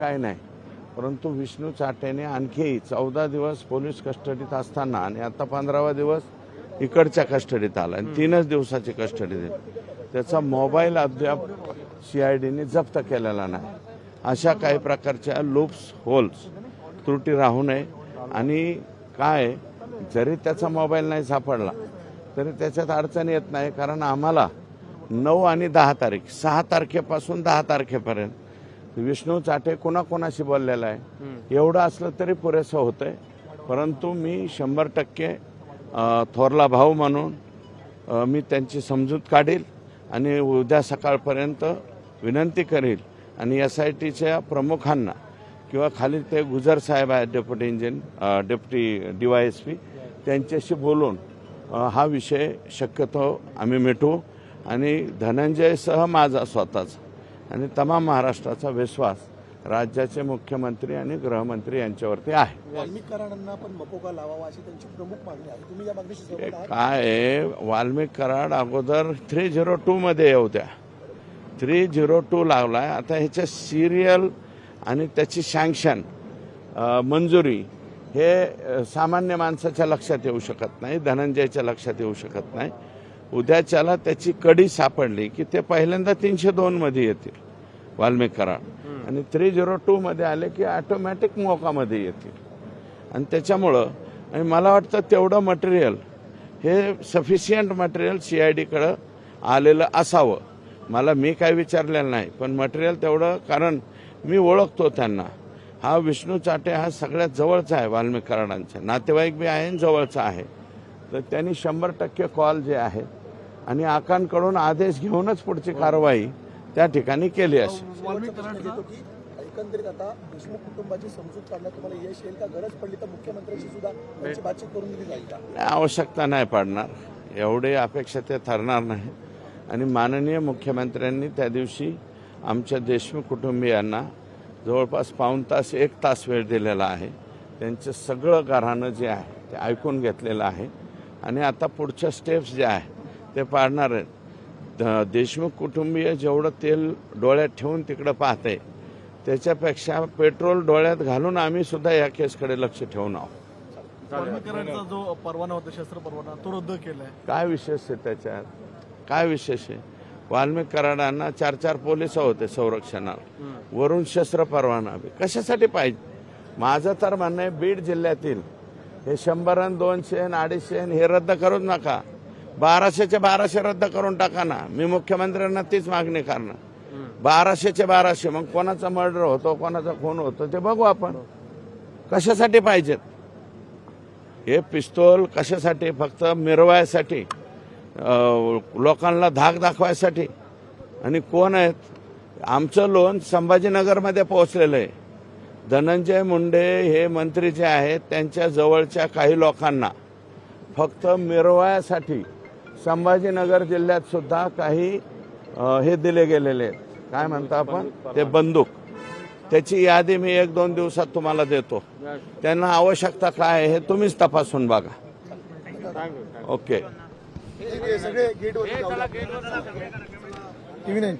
काय नाही, परंतु विष्णू चाटेने आणखी 14 दिवस पोलीस कस्टडीत असताना आणि आता 15वा दिवस इकडच्या कस्टडीत आला आणि 3च दिवसाची कस्टडी दिली. त्याचा मोबाईल अद्याप CIDने जप्त केलेला नाही. अशा काही प्रकारच्या लूप्स होल्स त्रुटी राहू नये. आणि काय जरी त्याचा मोबाईल नाही सापडला तरी त्याच्यात अडचण येत नाही, कारण आम्हाला 9 आणि 10 तारीख 6 तारखेपासून 10 तारखेपर्यंत विष्णू चाटे कोणाकोणाशी बोललेला आहे एवढं असलं तरी पुरेसं होतंय. परंतु मी 100% थोरला भाऊ म्हणून मी त्यांची समजूत काढील आणि उद्या सकाळपर्यंत विनंती करील आणि SITच्या प्रमुखांना किंवा खाली ते गुजर साहेब आहेत डेप्युटी DYSP त्यांच्याशी बोलून हा विषय शक्यतो आम्ही मिटवू. आणि धनंजयसह माझा स्वतःचा आणि तमाम महाराष्ट्राचा विश्वास राज्याचे मुख्यमंत्री आणि गृहमंत्री यांच्यावरती आहे. वाल्मिक कराडांना पण मकोका लावावा अशी त्यांची प्रमुख मागणी आहे. तुम्ही या मागणीशी सहमत आहात? काय वाल्मिक कराड अगोदर 302 मध्ये येऊ द्या. 302 लावलाय. आता ह्याच्या सिरियल आणि त्याची सँक्शन मंजुरी हे सामान्य माणसाच्या लक्षात येऊ शकत नाही, धनंजयच्या लक्षात येऊ शकत नाही. उद्याच्याला त्याची कडी सापडली की ते पहिल्यांदा 302 मध्ये येतील वाल्मिक कराड आणि 302 मध्ये आले की ऑटोमॅटिक मोकामध्ये येतील. आणि त्याच्यामुळं आणि मला वाटतं तेवढं मटेरियल हे सफिशियंट मटेरियल CIDकडं आलेलं असावं. मी काय विचारलेलं नाही, पण मटेरियल तेवढं, कारण मी ओळखतो त्यांना. हा विष्णू चाटे हा सगळ्यात जवळचा आहे वाल्मिक कराडांचा, नातेवाईक बी आहे आणि जवळचा आहे. तर त्यांनी 100% कॉल जे आहे आणि आकांकडून आदेश घेऊनच पुढची कारवाई त्या ठिकाणी केली असेल. एकंदरीत आता देशमुख कुटुंबाची समजूत काढण्यात तुम्हाला यश येईल का? गरज पडली तर मुख्यमंत्र्यांशी सुद्धा त्यांची बातचीत करून दिली जाईल का? आवश्यकता नाही पडणार, एवढे अपेक्षा ते ठरणार नाही. आणि माननीय मुख्यमंत्र्यांनी त्या दिवशी आमच्या देशमुख कुटुंबियांना जवळपास पाऊण तास 1 तास वेळ दिलेला आहे. त्यांचं सगळं घराणं जे आहे ते ऐकून घेतलेलं आहे आणि आता पुढच्या स्टेप्स जे आहे ते पाडणार आहेत. देशमुख कुटुंबीय जेवढं तेल डोळ्यात ठेवून तिकडं पाहते त्याच्यापेक्षा पेट्रोल डोळ्यात घालून आम्ही सुद्धा या केसकडे लक्ष ठेवून आहोत. वाल्मिक कराडांचा जो परवाना होता, शस्त्र परवाना, तो रद्द केलाय. काय विशेष आहे त्याच्यात? काय विशेष आहे? वाल्मिक कराडांना 4 पोलिस होते संरक्षणाला, वरून शस्त्र परवाना कशासाठी पाहिजे? माझं तर म्हणणं आहे बीड जिल्ह्यातील हे 100 आणि 200 आणि 250 हे रद्द करूच नका. 1200चे 1200 रद्द करून टाका ना. मी मुख्यमंत्र्यांना तीच मागणी करणार. 1200चे 1200, मग कोणाचा मर्डर होतो, कोणाचा खून होतो ते बघू आपण. कशासाठी पाहिजेत हे पिस्तूल? कशासाठी? फक्त मिरवायसाठी, लोकांना धाक दाखवायसाठी. आणि कोण आहेत? आमचं लोन संभाजीनगरमध्ये पोहोचलेलं आहे. धनंजय मुंडे हे मंत्री जे आहेत त्यांच्या जवळच्या काही लोकांना फक्त मिरवायसाठी संभाजीनगर जिल्ह्यात सुद्धा काही हे दिले गेलेले आहेत, काय म्हणता आपण ते, बंदूक. त्याची यादी मी 1-2 दिवसात तुम्हाला देतो. त्यांना आवश्यकता काय आहे हे तुम्हीच तपासून बघा. ओके. सगळे गेटवर TV9